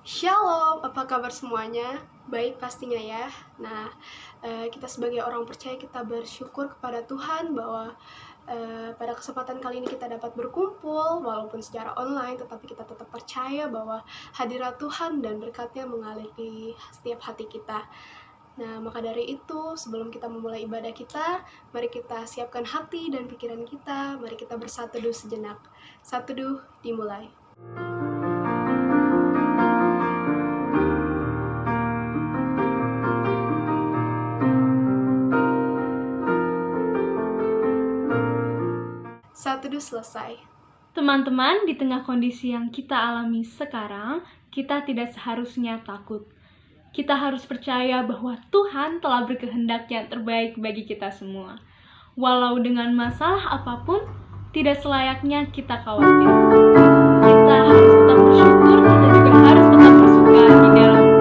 Shalom, apa kabar semuanya? Baik pastinya ya. Nah, kita sebagai orang percaya kita bersyukur kepada Tuhan bahwa pada kesempatan kali ini kita dapat berkumpul walaupun secara online, tetapi kita tetap percaya bahwa hadirat Tuhan dan berkat-Nya mengalir di setiap hati kita. Nah, maka dari itu, sebelum kita memulai ibadah kita, mari kita siapkan hati dan pikiran kita, mari kita bersatu teduh sejenak. Satu teduh dimulai. Saat teduh selesai. Teman-teman, di tengah kondisi yang kita alami sekarang, kita tidak seharusnya takut. Kita harus percaya bahwa Tuhan telah berkehendak yang terbaik bagi kita semua. Walau dengan masalah apapun, tidak selayaknya kita khawatir. Kita harus tetap bersyukur, kita juga harus tetap bersuka di dalam Tuhan.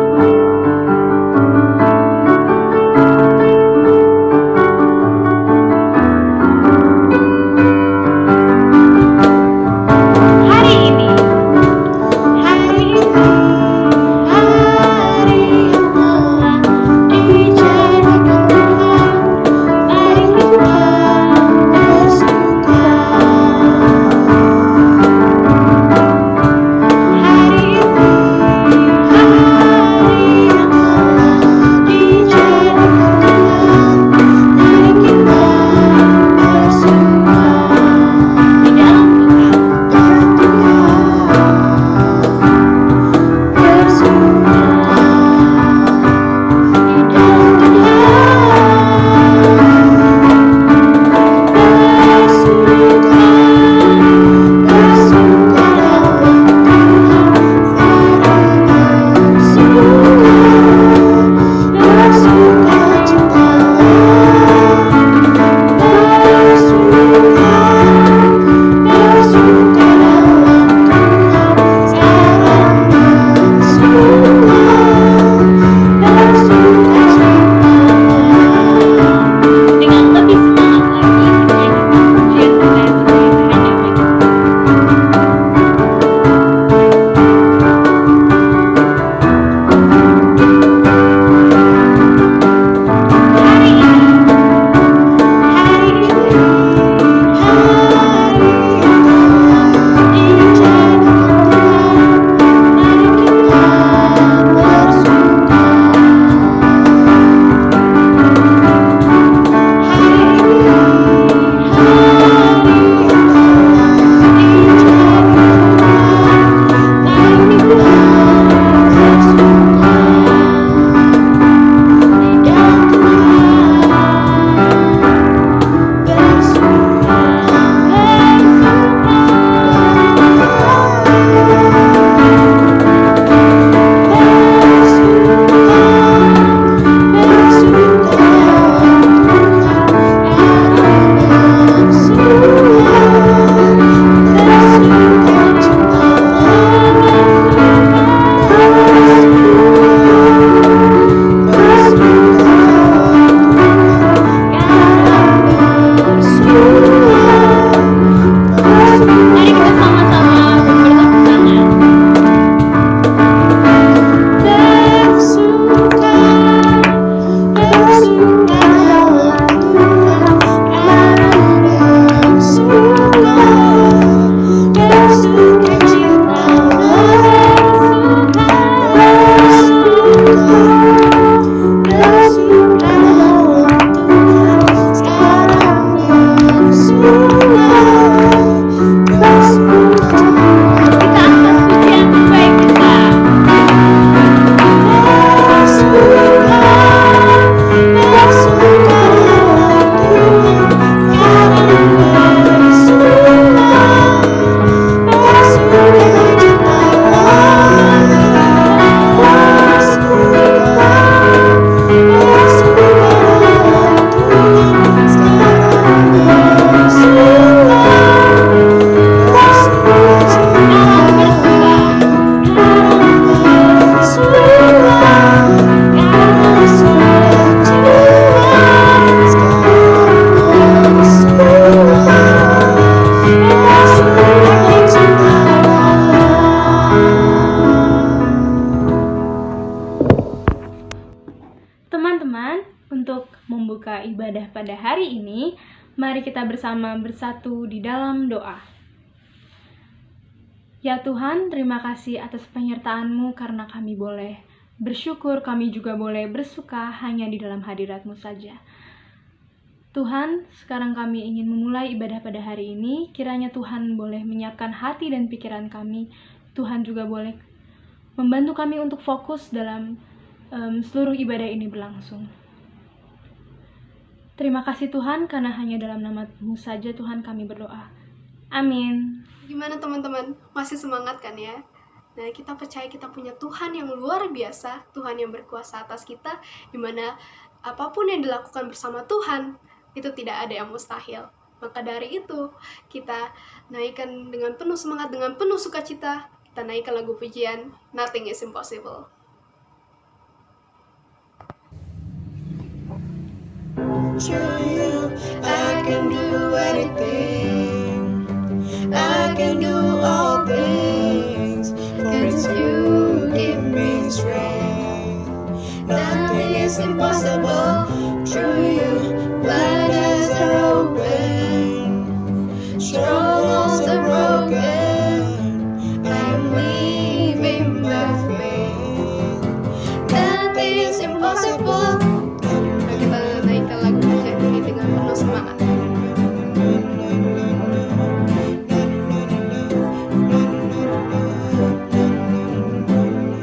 ibadah pada hari ini, mari kita bersama bersatu di dalam doa. Ya Tuhan, terima kasih atas penyertaan-Mu karena kami boleh bersyukur, kami juga boleh bersuka hanya di dalam hadirat-Mu saja. Tuhan, sekarang kami ingin memulai ibadah pada hari ini. Kiranya Tuhan boleh menyiapkan hati dan pikiran kami. Tuhan juga boleh membantu kami untuk fokus dalam seluruh ibadah ini berlangsung. Terima kasih Tuhan, karena hanya dalam nama-Mu saja Tuhan kami berdoa. Amin. Gimana teman-teman? Masih semangat kan ya? Nah, kita percaya kita punya Tuhan yang luar biasa, Tuhan yang berkuasa atas kita, dimana apapun yang dilakukan bersama Tuhan, itu tidak ada yang mustahil. Maka dari itu, kita naikkan dengan penuh semangat, dengan penuh sukacita, kita naikkan lagu pujian, Nothing is Impossible. Through you, I can do anything. I can do all things. For it's you give me strength. Nothing is impossible. Through you, blind eyes are open. Strongholds are broken. I'm living by faith. Nothing is impossible. Kita naikkan lagu pujian ini dengan penuh semangat.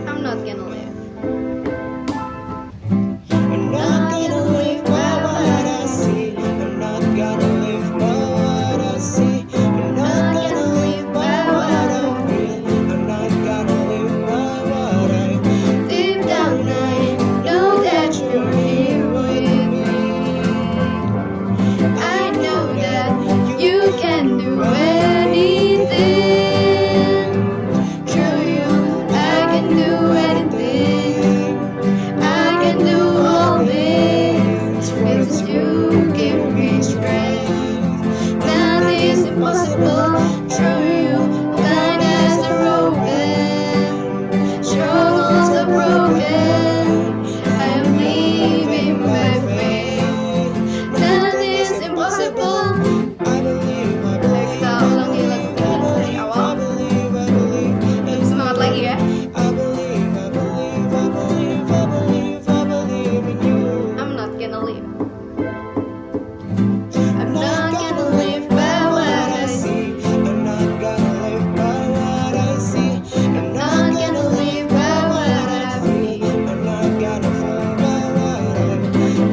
I'm not gonna live. I'm not gonna live by what I see. I'm not gonna live by what I see. I'm not gonna live by what I feel. I'm not gonna live by what I deep down I know that you're here with me. I know that you can do anything. Through you, I can do anything. I can do all things. Because you give me strength. Nothing is impossible. Through you, blind eyes are open. Strongholds are broken. I am living by faith. Nothing is impossible. I believe, I believe. Kita ulangi lagu pujian dari awal. Lebih semangat lagi ya. I believe, I believe, I believe, I believe, I believe in you. I'm not gonna live. I'm not gonna live by what I see. I'm not gonna live by what I see. I'm not gonna live by what I feel. I'm not gonna fall by what I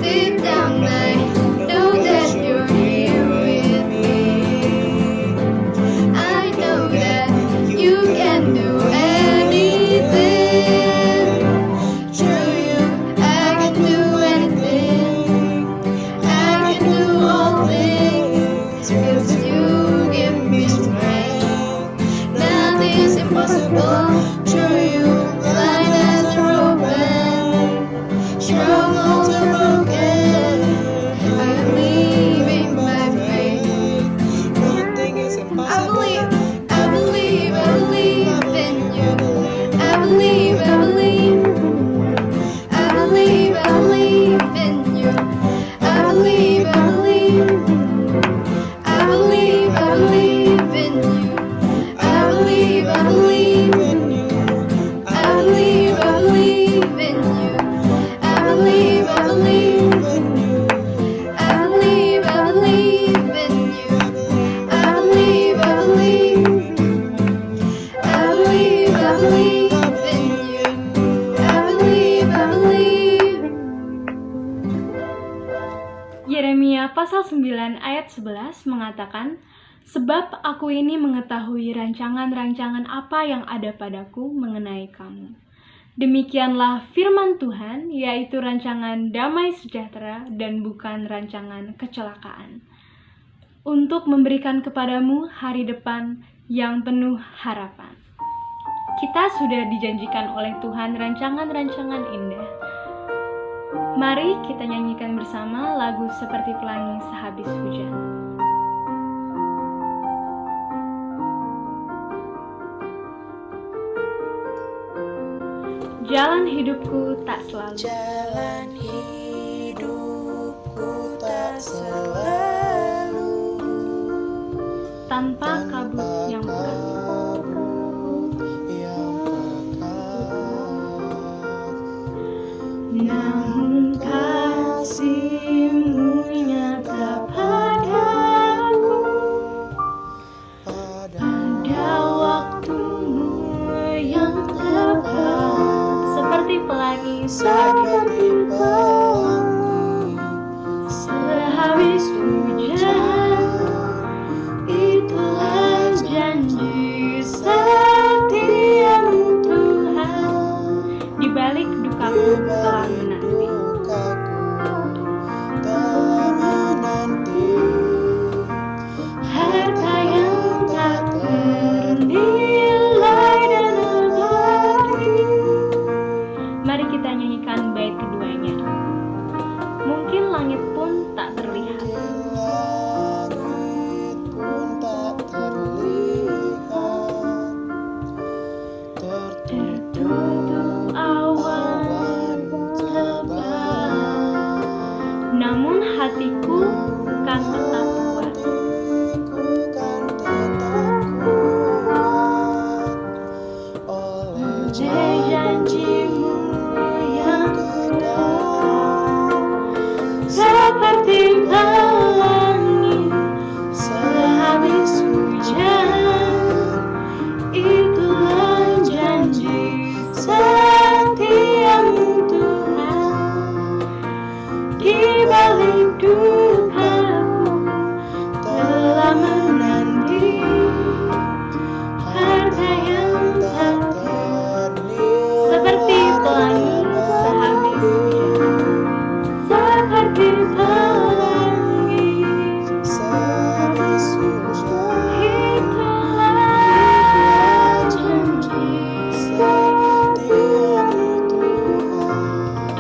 deep down I know that you're here with me. I know that you can do anything. Through you, I can do anything. I can do all things. Because you give me strength. Nothing is impossible. Through you, blind eyes are open. Strongholds are broken. I'm living by faith. Nothing is impossible. I believe, I believe in you. I believe, I believe. I believe, I believe in you. I believe, I believe. I believe, I believe in you. I believe, I believe in you. I believe, I believe in you. I believe, I believe in you. I believe, I believe in you. I believe, I believe. I believe, I believe in you. I believe, I believe. Yeremia pasal 9 ayat 11 mengatakan, "Sebab aku ini mengetahui rancangan-rancangan apa yang ada padaku mengenai kamu. Demikianlah firman Tuhan, yaitu rancangan damai sejahtera dan bukan rancangan kecelakaan, untuk memberikan kepadamu hari depan yang penuh harapan." Kita sudah dijanjikan oleh Tuhan rancangan-rancangan indah. Mari kita nyanyikan bersama lagu Seperti Pelangi Sehabis Hujan. Jalan hidupku tak selalu. Jalan hidupku tak selalu tanpa kabut yang pekat. yang pekat. Namun kasih-Mu nyata padaku pada waktu-Mu yang tepat, seperti pelangi Seperti pelangi sehabis hujan. Itulah janji setia-Mu Tuhan, di balik dukaku telah menanti. dukaku telah menanti. Harta yang tak ternilai dan abadi. Mari kita nyanyikan bait keduanya. Mungkin langit pun tak terlihat, Langit pun tak terlihat, tertutup awan tebal, namun hatiku kan tetap kuat. hatiku kan tetap kuat oleh Janji-Mu yang kekal. seperti pelangi sehabis hujan. Itulah janji setia-Mu Tuhan, di balik dukaku telah menanti. Harta yang tak ternilai seperti pelangi sehabis hujan, seperti pelangi. sehabis hujan. Itulah janji Setiamu Tuhan,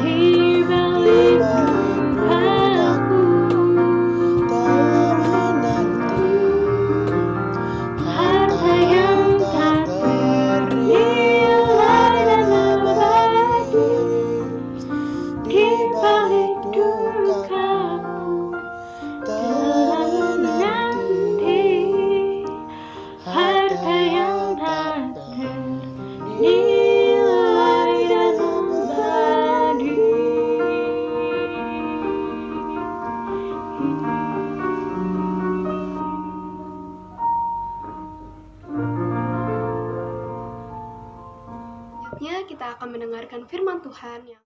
di balik dukaku telah menanti. harta yang tak ternilai dan abadi, di balik dukaku telah menanti. Harta yang tak ternilai dan abadi. Selanjutnya kita akan mendengarkan firman Tuhan yang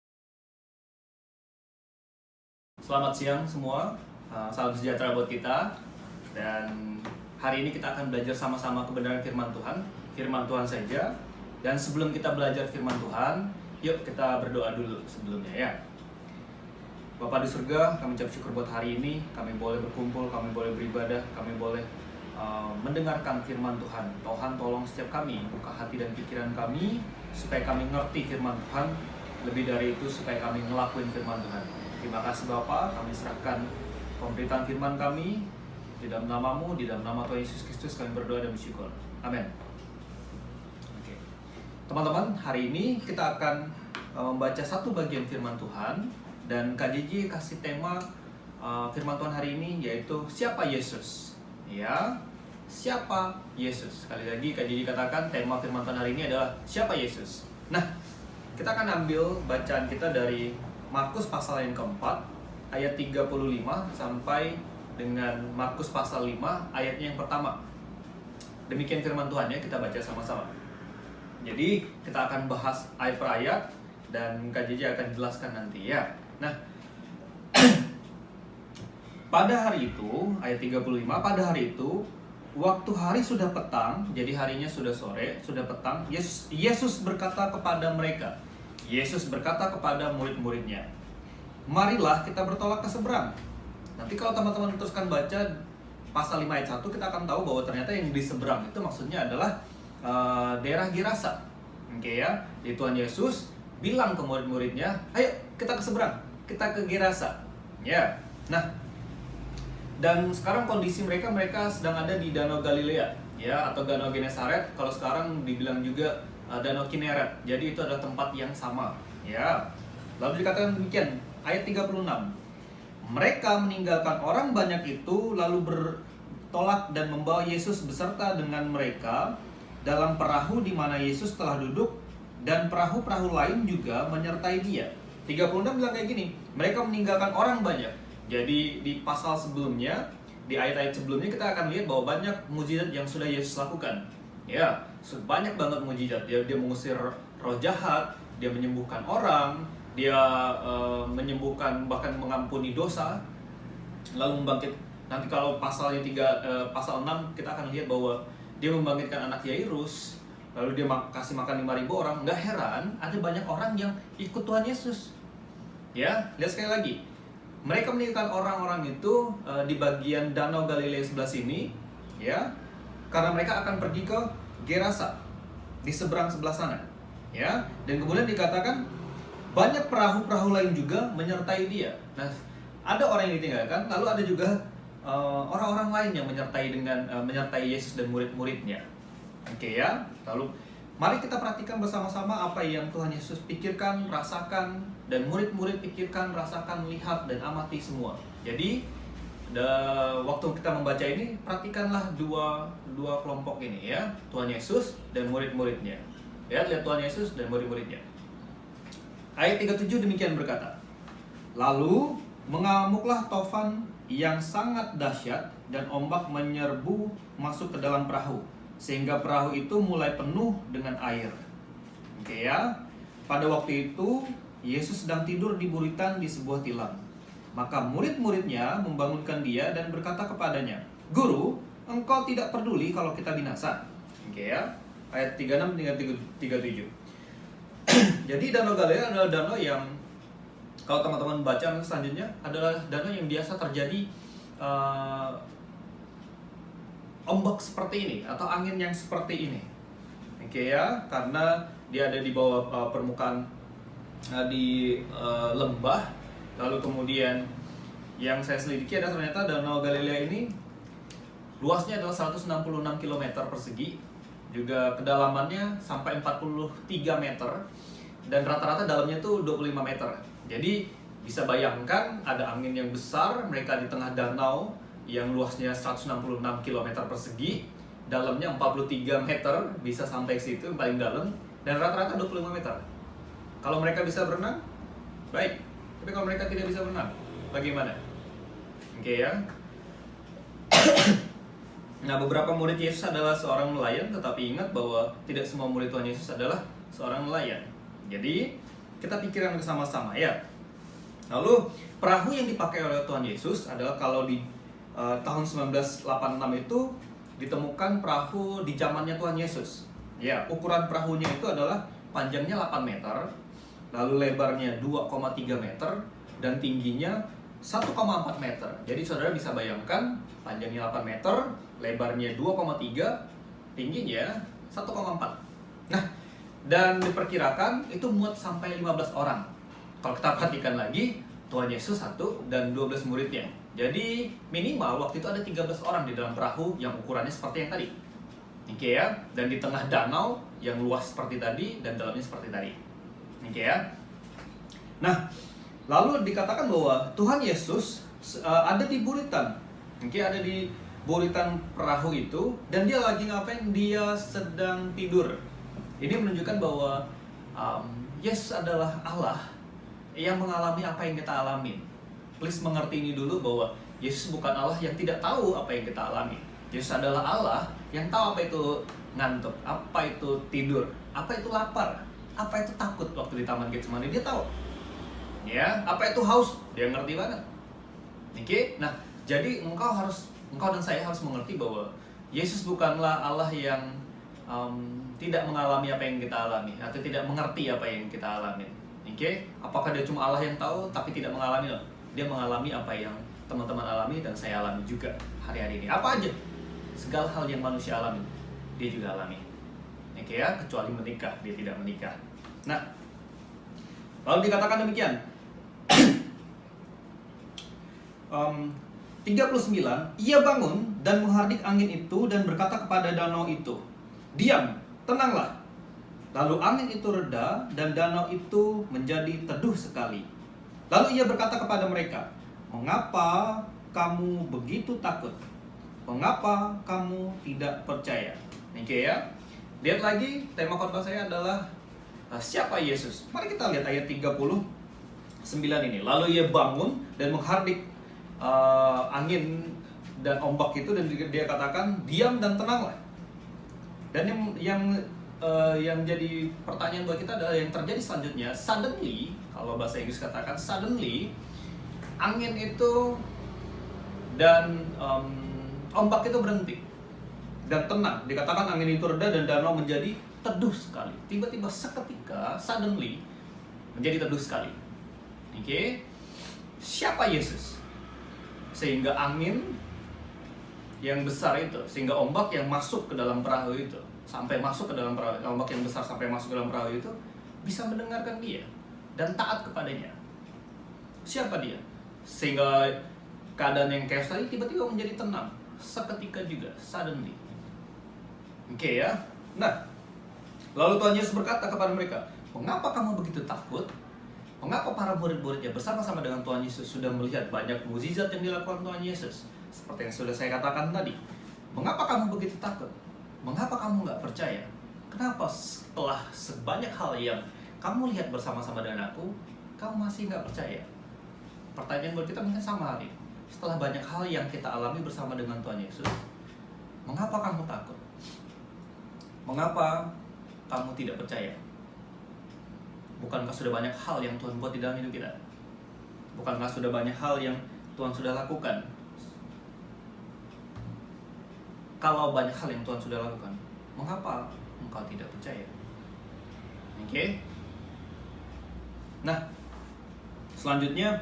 Selamat siang semua, salam sejahtera buat kita. Dan hari ini kita akan belajar sama-sama kebenaran firman Tuhan saja. Dan sebelum kita belajar firman Tuhan, yuk kita berdoa dulu sebelumnya ya. Bapa di surga, kami ucap syukur buat hari ini, kami boleh berkumpul, kami boleh beribadah, kami boleh mendengarkan firman Tuhan. Tuhan tolong setiap kami, buka hati dan pikiran kami, supaya kami ngerti firman Tuhan. Lebih dari itu, supaya kami ngelakuin firman Tuhan. Terima kasih Bapa, kami serahkan pemberitaan firman kami di dalam nama-Mu, di dalam nama Tuhan Yesus Kristus kami berdoa dan bersyukur. Amin. Oke. Teman-teman, hari ini kita akan membaca satu bagian firman Tuhan, dan KJJ kasih tema firman Tuhan hari ini yaitu siapa Yesus. Ya, siapa Yesus. Sekali lagi KJJ katakan tema firman Tuhan hari ini adalah siapa Yesus. Nah, kita akan ambil bacaan kita dari Markus pasal yang keempat ayat 35 sampai dengan Markus pasal 5 ayatnya yang pertama. Demikian firman Tuhan ya, kita baca sama-sama. Jadi kita akan bahas ayat per ayat dan KJJ akan jelaskan nanti ya. Nah, pada hari itu, ayat 35, pada hari itu waktu hari sudah petang, jadi harinya sudah sore, sudah petang, Yesus berkata kepada mereka, Yesus berkata kepada murid-muridnya, marilah kita bertolak ke seberang. Nanti kalau teman-teman teruskan baca pasal 5 ayat 1, kita akan tahu bahwa ternyata yang di seberang itu maksudnya adalah daerah Gerasa. Oke ya, jadi Tuhan Yesus bilang ke murid-muridnya, ayo kita ke seberang, kita ke Gerasa. Ya, nah, dan sekarang kondisi mereka sedang ada di Danau Galilea, ya, atau Danau Genesaret. Kalau sekarang dibilang juga Danau Kineret. Jadi itu adalah tempat yang sama, ya. Lalu dikatakan demikian, ayat 36. Mereka meninggalkan orang banyak itu lalu bertolak dan membawa Yesus beserta dengan mereka dalam perahu di mana Yesus telah duduk, dan perahu-perahu lain juga menyertai dia. 36 bilang kayak gini, mereka meninggalkan orang banyak. Jadi di pasal sebelumnya, di ayat-ayat sebelumnya kita akan lihat bahwa banyak mujizat yang sudah Yesus lakukan. Ya, banyak banget mujizat. Dia mengusir roh jahat, dia menyembuhkan orang, dia menyembuhkan bahkan mengampuni dosa, lalu membangkit. Nanti kalau pasal 6 kita akan lihat bahwa dia membangkitkan anak Yairus, lalu dia kasih makan 5.000 orang. Nggak heran ada banyak orang yang ikut Tuhan Yesus. Ya, lihat sekali lagi. Mereka meninggalkan orang-orang itu di bagian Danau Galilea sebelah sini, ya, karena mereka akan pergi ke Gerasa di seberang sebelah sana, ya. Dan kemudian dikatakan banyak perahu-perahu lain juga menyertai dia. Nah, ada orang yang ditinggalkan, lalu ada juga orang-orang lain yang menyertai Yesus dan murid-muridnya. Oke, ya. Lalu mari kita perhatikan bersama-sama apa yang Tuhan Yesus pikirkan, rasakan, dan murid-murid pikirkan, rasakan, lihat, dan amati semua. Jadi, waktu kita membaca ini, perhatikanlah dua kelompok ini, ya. Tuhan Yesus dan murid-muridnya. Ya, lihat Tuhan Yesus dan murid-muridnya. Ayat 37 demikian berkata, lalu mengamuklah tofan yang sangat dahsyat, dan ombak menyerbu masuk ke dalam perahu, sehingga perahu itu mulai penuh dengan air. Oke, ya. Pada waktu itu Yesus sedang tidur di buritan di sebuah tilam. Maka murid-muridnya membangunkan dia dan berkata kepadanya, Guru, engkau tidak peduli kalau kita binasa. Oke, ya. Ayat 36 hingga 37. Jadi Danau Galilea adalah danau yang, kalau teman-teman baca selanjutnya, adalah danau yang biasa terjadi ombak seperti ini atau angin yang seperti ini. Oke, ya, karena dia ada di bawah permukaan di lembah. Lalu kemudian yang saya selidiki adalah ternyata Danau Galilea ini luasnya adalah 166 km persegi, juga kedalamannya sampai 43 meter, dan rata-rata dalamnya itu 25 meter. Jadi bisa bayangkan ada angin yang besar, mereka di tengah danau yang luasnya 166 km persegi, dalamnya 43 meter, bisa sampai ke situ paling dalam, dan rata-rata 25 meter. Kalau mereka bisa berenang, baik. Tapi kalau mereka tidak bisa berenang, bagaimana? Oke, ya. Nah, beberapa murid Yesus adalah seorang nelayan, tetapi ingat bahwa tidak semua murid Tuhan Yesus adalah seorang nelayan. Jadi, kita pikirkan bersama-sama, ya. Lalu, perahu yang dipakai oleh Tuhan Yesus adalah kalau di tahun 1986 itu ditemukan perahu di zamannya Tuhan Yesus. Ya, ukuran perahunya itu adalah panjangnya 8 meter, lalu lebarnya 2,3 meter, dan tingginya 1,4 meter. Jadi saudara bisa bayangkan, panjangnya 8 meter, lebarnya 2,3, tingginya 1,4. Nah, dan diperkirakan itu muat sampai 15 orang. Kalau kita perhatikan lagi, Tuhan Yesus 1 dan 12 muridnya. Jadi minimal waktu itu ada 13 orang di dalam perahu yang ukurannya seperti yang tadi. Oke, ya. Dan di tengah danau yang luas seperti tadi dan dalamnya seperti tadi. Oke, ya. Nah, lalu dikatakan bahwa Tuhan Yesus ada di buritan. Oke, ada di buritan perahu itu, dan dia lagi ngapain? Dia sedang tidur. Ini menunjukkan bahwa Yesus adalah Allah yang mengalami apa yang kita alami. Please mengerti ini dulu, bahwa Yesus bukan Allah yang tidak tahu apa yang kita alami. Yesus adalah Allah yang tahu apa itu ngantuk, apa itu tidur, apa itu lapar, apa itu takut waktu di Taman Getsemani, dia tahu. Ya, apa itu haus, dia ngerti banget. Oke, nah, jadi engkau dan saya harus mengerti bahwa Yesus bukanlah Allah yang tidak mengalami apa yang kita alami, atau tidak mengerti apa yang kita alami. Oke, apakah dia cuma Allah yang tahu tapi tidak mengalami? Loh. Dia mengalami apa yang teman-teman alami dan saya alami juga hari-hari ini. Apa aja? Segala hal yang manusia alami, dia juga alami. Oke, ya, kecuali menikah, dia tidak menikah. Nah, lalu dikatakan demikian. 39, ia bangun dan menghardik angin itu dan berkata kepada danau itu, diam, tenanglah. Lalu angin itu reda dan danau itu menjadi teduh sekali. Lalu ia berkata kepada mereka, Mengapa kamu begitu takut? Mengapa kamu tidak percaya? Oke ya. Lihat lagi, tema khotbah saya adalah siapa Yesus? Mari kita lihat ayat 39 ini. Lalu ia bangun dan menghardik angin dan ombak itu, dan dia katakan, diam dan tenanglah. Dan yang jadi pertanyaan buat kita adalah yang terjadi selanjutnya. Suddenly, kalau bahasa Inggris katakan suddenly, angin itu dan ombak itu berhenti dan tenang. Dikatakan angin itu reda dan danau menjadi teduh sekali. Tiba-tiba seketika, suddenly, menjadi teduh sekali. Oke, siapa Yesus? Sehingga angin yang besar itu, sehingga ombak yang masuk ke dalam perahu itu, sampai masuk ke dalam perahu, ombak yang besar sampai masuk ke dalam perahu itu, bisa mendengarkan dia dan taat kepadanya. Siapa dia? Sehingga keadaan yang chaos tadi tiba-tiba menjadi tenang seketika juga, suddenly. Oke ya. Nah, lalu Tuhan Yesus berkata kepada mereka, mengapa kamu begitu takut? Mengapa para murid-muridnya bersama-sama dengan Tuhan Yesus sudah melihat banyak mukjizat yang dilakukan Tuhan Yesus? Seperti yang sudah saya katakan tadi. Mengapa kamu begitu takut? Mengapa kamu nggak percaya? Kenapa setelah sebanyak hal yang kamu lihat bersama-sama dengan aku, kamu masih nggak percaya? Pertanyaan buat kita mungkin sama hari. Setelah banyak hal yang kita alami bersama dengan Tuhan Yesus, mengapa kamu takut? Mengapa kamu tidak percaya? Bukankah sudah banyak hal yang Tuhan buat di dalam hidup kita? Bukankah sudah banyak hal yang Tuhan sudah lakukan? Kalau banyak hal yang Tuhan sudah lakukan, mengapa engkau tidak percaya? Oke? Nah, selanjutnya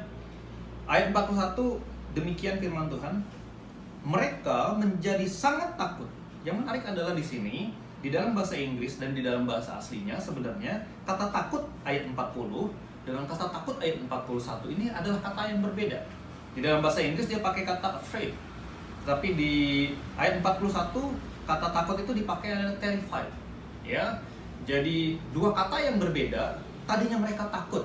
ayat 41, demikian firman Tuhan, mereka menjadi sangat takut. Yang menarik adalah di sini, di dalam bahasa Inggris dan di dalam bahasa aslinya sebenarnya kata takut ayat 40 dengan kata takut ayat 41 ini adalah kata yang berbeda. Di dalam bahasa Inggris dia pakai kata afraid, tapi di ayat 41 kata takut itu dipakai adalah terrified. Ya, jadi dua kata yang berbeda. Tadinya mereka takut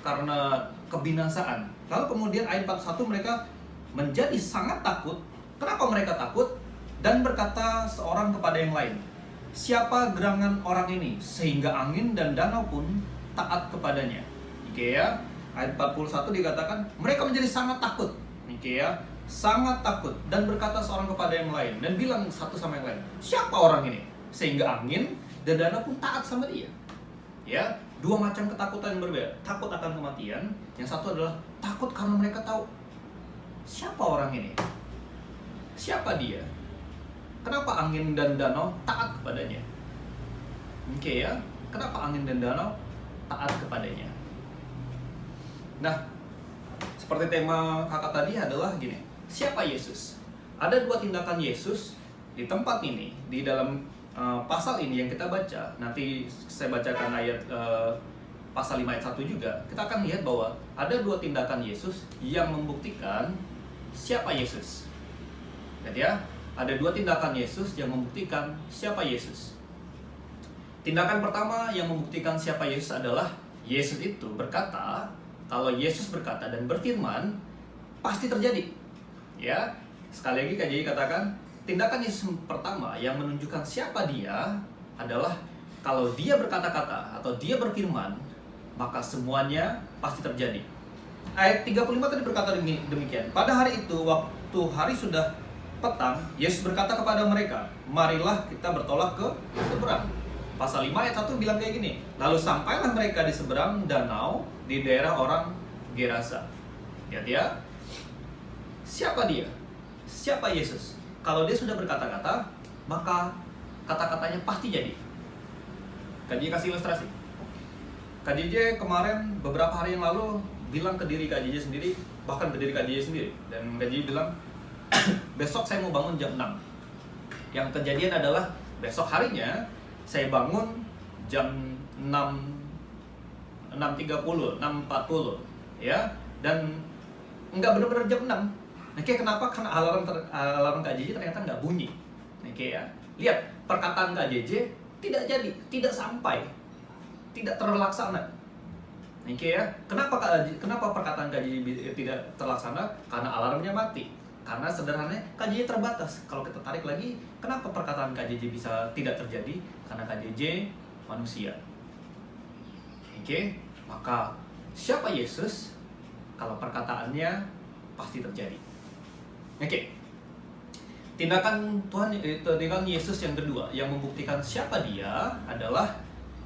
karena kebinasaan. Lalu kemudian ayat 41 mereka menjadi sangat takut. Kenapa mereka takut? Dan berkata seorang kepada yang lain, siapa gerangan orang ini sehingga angin dan danau pun taat kepadanya? Oke ya. Ayat 41 dikatakan mereka menjadi sangat takut. Oke ya. Sangat takut dan berkata seorang kepada yang lain dan bilang satu sama yang lain, siapa orang ini sehingga angin dan danau pun taat sama dia? Ya, dua macam ketakutan yang berbeda. Takut akan kematian, yang satu adalah takut karena mereka tahu siapa orang ini, siapa dia, kenapa angin dan danau taat kepadanya. Oke ya, kenapa angin dan danau taat kepadanya. Nah, seperti tema kakak tadi adalah gini, siapa Yesus? Ada dua tindakan Yesus di tempat ini, di dalam pasal ini yang kita baca. Nanti saya bacakan ayat pasal 5 ayat 1 juga. Kita akan lihat bahwa ada dua tindakan Yesus yang membuktikan siapa Yesus. Lihat ya, ada dua tindakan Yesus yang membuktikan siapa Yesus. Tindakan pertama yang membuktikan siapa Yesus adalah Yesus itu berkata, kalau Yesus berkata dan berfirman, pasti terjadi. Ya, sekali lagi KJI katakan, tindakan Yesus pertama yang menunjukkan siapa dia adalah kalau dia berkata-kata atau dia berfirman, maka semuanya pasti terjadi. Ayat 35 tadi berkata demikian. Pada hari itu, waktu hari sudah petang, Yesus berkata kepada mereka, marilah kita bertolak ke seberang. Pasal 5 ayat 1 bilang kayak gini, lalu sampailah mereka di seberang danau di daerah orang Gerasa. Lihat ya, siapa dia? Siapa Yesus? Kalau dia sudah berkata-kata, maka kata-katanya pasti jadi. KJJ kasih ilustrasi. KJJ kemarin beberapa hari yang lalu bilang ke diri KJJ sendiri, bahkan ke diri KJJ sendiri, dan KJJ bilang, besok saya mau bangun jam 6. Yang kejadian adalah besok harinya saya bangun jam 6.30, 6.40 ya, dan nggak benar-benar jam 6. Oke, kenapa? Karena alarm KJJ ternyata nggak bunyi. Oke ya, lihat perkataan KJJ tidak jadi, tidak sampai, tidak terlaksana. Oke ya, kenapa perkataan KJJ tidak terlaksana? Karena alarmnya mati. Karena sederhananya KJJ terbatas. Kalau kita tarik lagi, kenapa perkataan KJJ bisa tidak terjadi? Karena KJJ manusia. Oke, maka siapa Yesus? Kalau perkataannya pasti terjadi. Oke. Tindakan Yesus yang kedua yang membuktikan siapa dia adalah,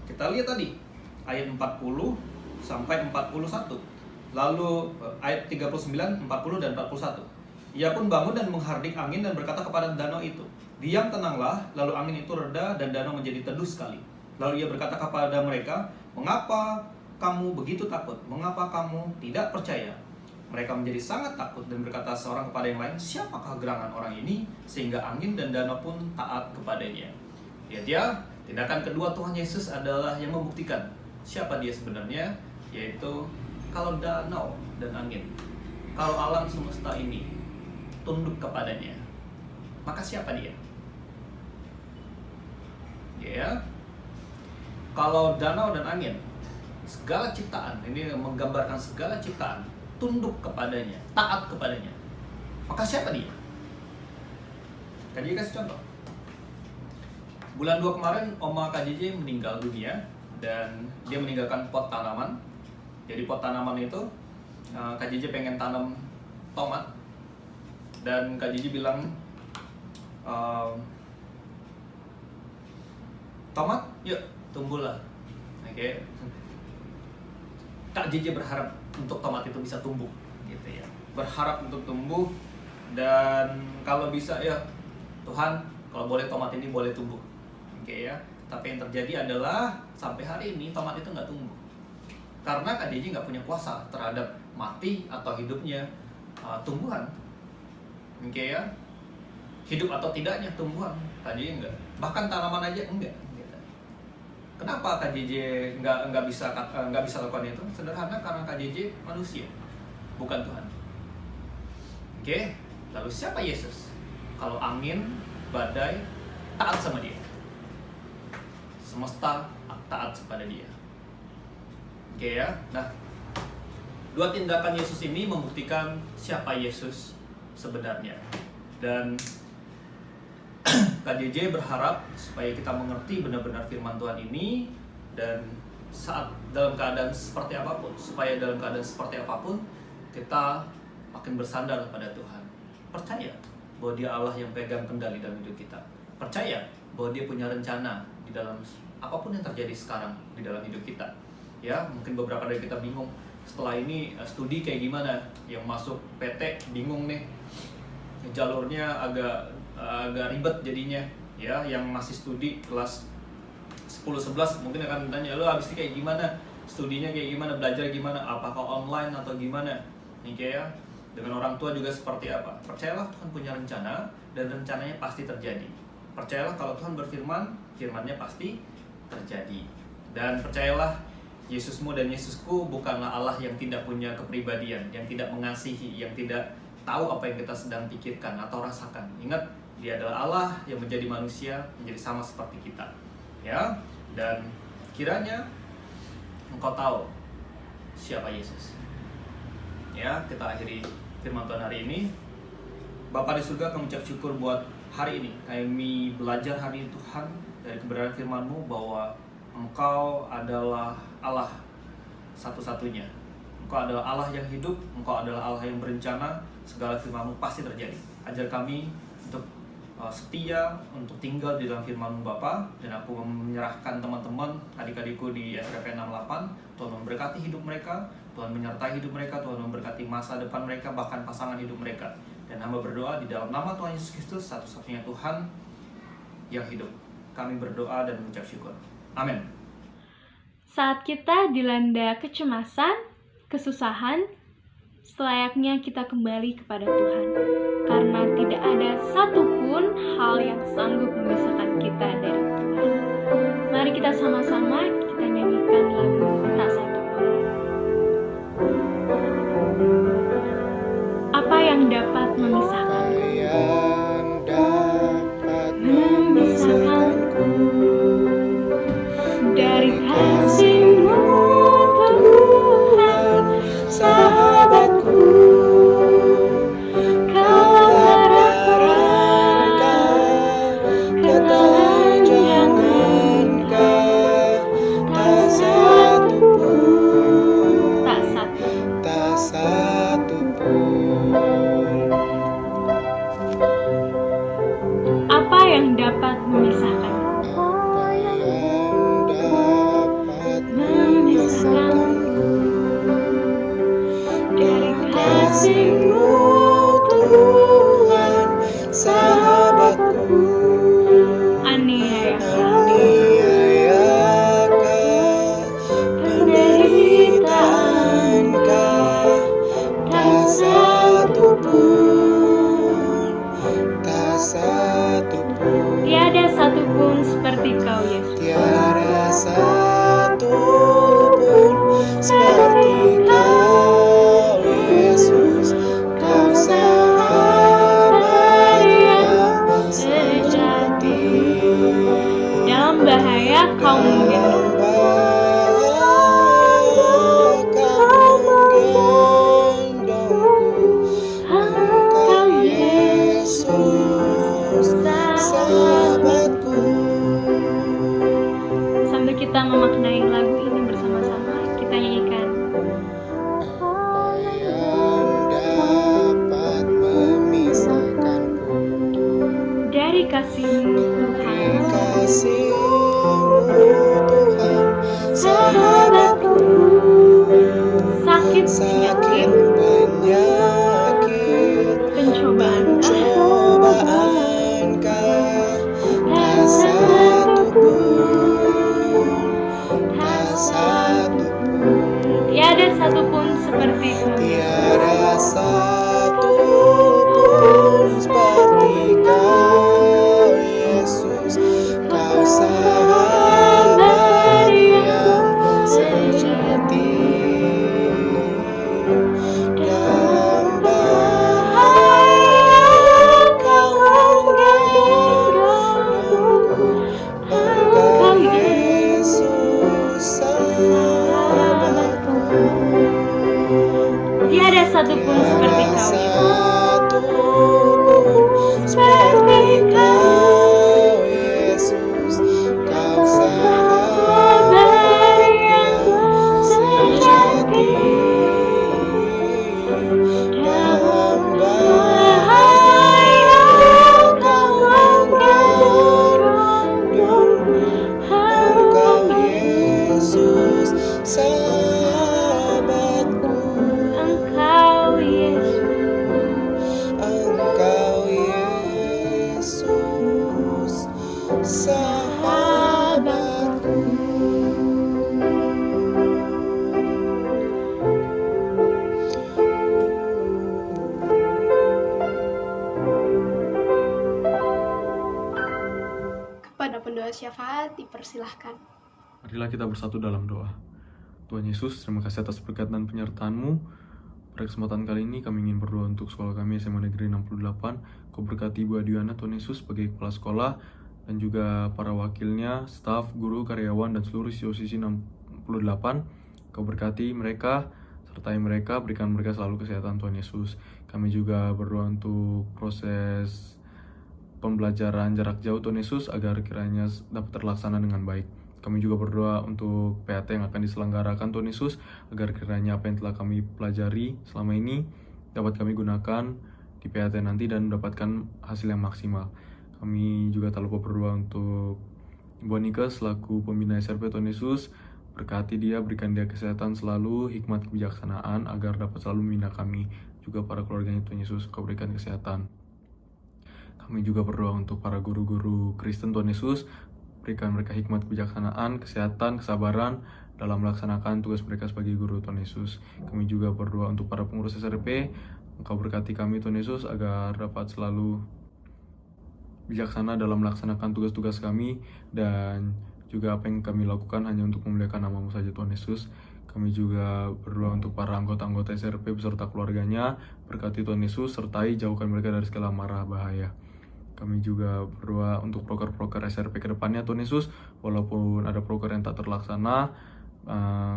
kita lihat tadi ayat 40 sampai 41. Lalu ayat 39, 40 dan 41. Ia pun bangun dan menghardik angin dan berkata kepada danau itu, "Diam, tenanglah." Lalu angin itu reda dan danau menjadi teduh sekali. Lalu ia berkata kepada mereka, "Mengapa kamu begitu takut? Mengapa kamu tidak percaya?" Mereka menjadi sangat takut dan berkata seorang kepada yang lain, "Siapakah gerangan orang ini sehingga angin dan danau pun taat kepadanya?" Lihat ya, tindakan kedua Tuhan Yesus adalah yang membuktikan siapa dia sebenarnya, yaitu kalau danau dan angin, kalau alam semesta ini tunduk kepadanya, maka siapa dia? Ya, kalau danau dan angin, segala ciptaan, ini menggambarkan segala ciptaan tunduk kepadanya, taat kepadanya, maka siapa dia? KJJ kasih contoh. Bulan 2 kemarin Oma KJJ meninggal dunia dan dia meninggalkan pot tanaman. Jadi pot tanaman itu KJJ pengen tanam tomat dan KJJ bilang, "Tomat, yuk tumbuhlah." Oke. KJJ berharap untuk tomat itu bisa tumbuh, gitu ya. Berharap untuk tumbuh dan kalau bisa ya Tuhan, kalau boleh tomat ini boleh tumbuh. Oke ya. Tapi yang terjadi adalah sampai hari ini tomat itu nggak tumbuh. Karena KJJ nggak punya kuasa terhadap mati atau hidupnya tumbuhan. Oke ya. Hidup atau tidaknya tumbuhan, KJJ enggak. Bahkan tanaman aja enggak. Kenapa KJJ nggak bisa lakukan itu? Sederhana, karena KJJ manusia, bukan Tuhan. Oke. Lalu siapa Yesus? Kalau angin, badai taat sama dia, semesta taat kepada dia. Oke ya. Nah, dua tindakan Yesus ini membuktikan siapa Yesus sebenarnya. Dan KJJ berharap supaya kita mengerti benar-benar firman Tuhan ini, dan saat dalam keadaan seperti apapun, supaya dalam keadaan seperti apapun kita makin bersandar kepada Tuhan. Percaya bahwa Dia Allah yang pegang kendali dalam hidup kita. Percaya bahwa Dia punya rencana di dalam apapun yang terjadi sekarang di dalam hidup kita. Ya, mungkin beberapa dari kita bingung setelah ini studi kayak gimana. Yang masuk PT bingung nih, jalurnya agak ribet jadinya. Ya, yang masih studi kelas 10-11 mungkin akan tanya, "Lo habis ini kayak gimana? Studinya kayak gimana? Belajar gimana? Apakah online atau gimana?" Nih ya, dengan orang tua juga seperti apa? Percayalah Tuhan punya rencana dan rencananya pasti terjadi. Percayalah kalau Tuhan berfirman, firman-Nya pasti terjadi. Dan percayalah Yesusmu dan Yesusku bukanlah Allah yang tidak punya kepribadian, yang tidak mengasihi, yang tidak tahu apa yang kita sedang pikirkan atau rasakan. Ingat, Dia adalah Allah yang menjadi manusia, menjadi sama seperti kita. Ya, dan kiranya engkau tahu siapa Yesus. Ya, kita akhiri firman Tuhan hari ini. Bapa di surga, kami ucap syukur buat hari ini. Kami belajar hari ini Tuhan dari kebenaran firman-Mu bahwa Engkau adalah Allah satu-satunya. Engkau adalah Allah yang hidup, Engkau adalah Allah yang berencana, segala firman-Mu pasti terjadi. Ajar kami untuk setia, untuk tinggal di dalam firman-Mu Bapa. Dan aku menyerahkan teman-teman, adik-adikku di SPP 68, Tuhan memberkati hidup mereka, Tuhan menyertai hidup mereka, Tuhan memberkati masa depan mereka, bahkan pasangan hidup mereka. Dan hamba berdoa di dalam nama Tuhan Yesus Kristus, satu-satunya Tuhan yang hidup. Kami berdoa dan mengucap syukur. Amin. Saat kita dilanda kecemasan, kesusahan, selayaknya kita kembali kepada Tuhan. Karena tidak ada satupun hal yang sanggup memisahkan kita dari Tuhan. Mari kita sama-sama kita nyanyikan lagu Tak Satu Pun. Apa yang dapat memisahkan? Memisahkanku dari kasih-Mu Tuhan. kasih-Mu Tuhan, sahabatku. Aniayakah, penderitaankah, tak satu pun, tak satu pun. Tiada satupun seperti Kau, Yesus. Tiada satu pun seperti Kau, Yesus. Kau sahabat yang sejati. Dalam bahaya Kau menggendong. Kau menggendongku. Engkau Yesus, sahabatku. Sambil kita memaknai lagu ini bersama-sama, kita nyanyikan. Apa yang dapat memisahkanku Dari kasih-Mu dari Tuhan, kasih-Mu Tuhan, sahabatku. sakit, Sakit, penyakit, pencobaan, cobaankah, tak satu pun, tak satu pun. tiada satupun seperti Kau. Tiada satu pun seperti Kau, Yesus. Kau sahabat yang sejati. Dalam bahaya Kau menggendongku. Engkau Yesus, sahabatku. Tiada satupun seperti Kau, Yesus. Satu pun seperti Kau, Yesus. Kau sahabat yang sejati. Dalam bahaya Kau menggendongku. Engkau Yesus, sahabatku. Engkau Yesus, Engkau Yesus, sahabatku. Kepada pendoa syafaat dipersilahkan. Marilah kita bersatu dalam doa. Tuhan Yesus, terima kasih atas berkat dan penyertaan-Mu. Pada kesempatan kali ini kami ingin berdoa untuk sekolah kami SMA Negeri 68. Kau berkati Ibu Adiana, Tuhan Yesus, sebagai kepala sekolah, dan juga para wakilnya, staf, guru, karyawan, dan seluruh siswa-siswi 68. Kau berkati mereka, sertai mereka, berikan mereka selalu kesehatan, Tuhan Yesus. Kami juga berdoa untuk proses pembelajaran jarak jauh, Tuhan Yesus, agar kiranya dapat terlaksana dengan baik. Kami juga berdoa untuk PAT yang akan diselenggarakan, Tuhan Yesus, agar kiranya apa yang telah kami pelajari selama ini dapat kami gunakan di PAT nanti dan mendapatkan hasil yang maksimal. Kami juga tak lupa berdoa untuk Ibu Anika selaku pembina SRP, Tuhan Yesus, berkati dia, berikan dia kesehatan selalu, hikmat kebijaksanaan agar dapat selalu membina kami. Juga para keluarganya, Tuhan Yesus, Kau berikan kesehatan. Kami juga berdoa untuk para guru-guru Kristen, Tuhan Yesus, berikan mereka hikmat kebijaksanaan, kesehatan, kesabaran dalam melaksanakan tugas mereka sebagai guru, Tuhan Yesus. Kami juga berdoa untuk para pengurus SRP, Engkau berkati kami, Tuhan Yesus, agar dapat selalu bijaksana dalam melaksanakan tugas-tugas kami, dan juga apa yang kami lakukan hanya untuk memuliakan nama-Mu saja, Tuhan Yesus. Kami juga berdoa untuk para anggota-anggota SRP beserta keluarganya, berkati Tuhan Yesus, sertai jauhkan mereka dari segala mara bahaya. Kami juga berdoa untuk proker-proker SRP ke depannya, Tuhan Yesus. Walaupun ada proker yang tak terlaksana,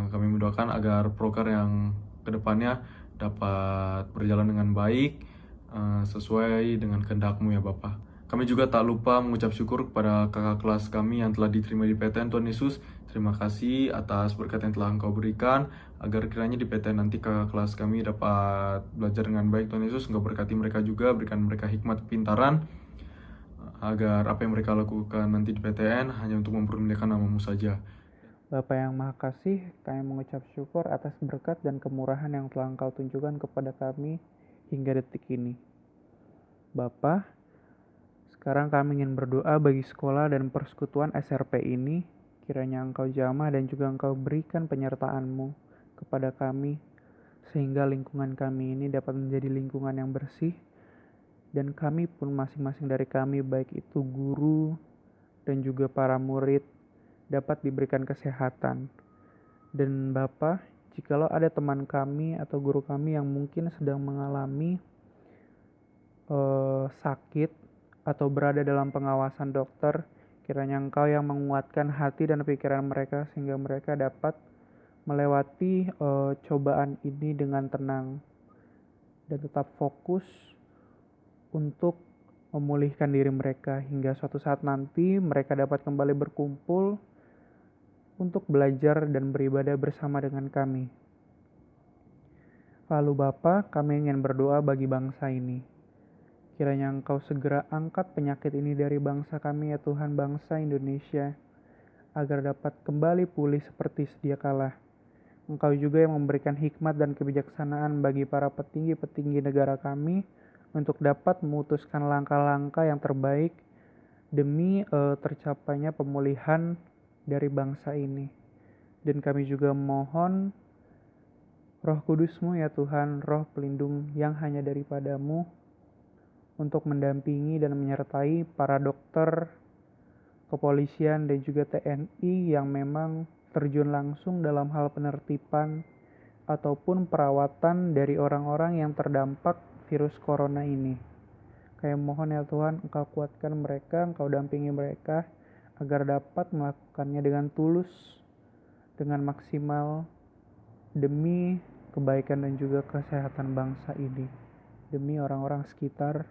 kami mendoakan agar proker yang ke depannya dapat berjalan dengan baik, sesuai dengan kehendak-Mu ya Bapa. Kami juga tak lupa mengucap syukur kepada kakak kelas kami yang telah diterima di PTN, Tuhan Yesus. Terima kasih atas berkat yang telah Engkau berikan, agar kiranya di PTN nanti kakak kelas kami dapat belajar dengan baik, Tuhan Yesus. Engkau berkati mereka juga, berikan mereka hikmat kepintaran, agar apa yang mereka lakukan nanti di PTN hanya untuk mempermuliakan nama-Mu saja. Bapa yang Maha Kasih, kami mengucap syukur atas berkat dan kemurahan yang telah Engkau tunjukkan kepada kami hingga detik ini. Bapa, sekarang kami ingin berdoa bagi sekolah dan persekutuan SRP ini, kiranya Engkau jamah dan juga Engkau berikan penyertaan-Mu kepada kami, sehingga lingkungan kami ini dapat menjadi lingkungan yang bersih, dan kami pun masing-masing dari kami, baik itu guru dan juga para murid, dapat diberikan kesehatan. Dan Bapa, jikalau ada teman kami atau guru kami yang mungkin sedang mengalami sakit atau berada dalam pengawasan dokter, kiranya Engkau yang menguatkan hati dan pikiran mereka sehingga mereka dapat melewati cobaan ini dengan tenang dan tetap fokus untuk memulihkan diri mereka hingga suatu saat nanti mereka dapat kembali berkumpul untuk belajar dan beribadah bersama dengan kami. Lalu Bapa, kami ingin berdoa bagi bangsa ini. Kiranya Engkau segera angkat penyakit ini dari bangsa kami ya Tuhan, bangsa Indonesia, agar dapat kembali pulih seperti sedia kala. Engkau juga yang memberikan hikmat dan kebijaksanaan bagi para petinggi-petinggi negara kami untuk dapat memutuskan langkah-langkah yang terbaik demi tercapainya pemulihan dari bangsa ini. Dan kami juga mohon Roh Kudus-Mu ya Tuhan, Roh pelindung yang hanya daripada-Mu, untuk mendampingi dan menyertai para dokter, kepolisian, dan juga TNI yang memang terjun langsung dalam hal penertiban ataupun perawatan dari orang-orang yang terdampak virus corona ini. Kami mohon ya Tuhan, Engkau kuatkan mereka, Engkau dampingi mereka, agar dapat melakukannya dengan tulus, dengan maksimal, demi kebaikan dan juga kesehatan bangsa ini, demi orang-orang sekitar,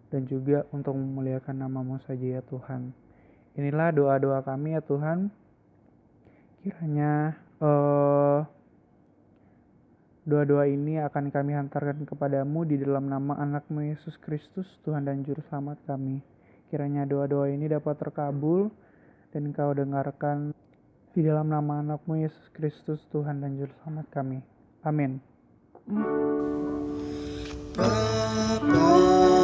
dan juga untuk memuliakan nama-Mu saja ya Tuhan. Inilah doa-doa kami ya Tuhan. Kiranya doa-doa ini akan kami hantarkan kepadamu di dalam nama anak-Mu Yesus Kristus, Tuhan dan Juru Selamat kami. Kiranya doa-doa ini dapat terkabul dan Engkau dengarkan di dalam nama anak-Mu Yesus Kristus, Tuhan dan Juru Selamat kami. Amin. Bapa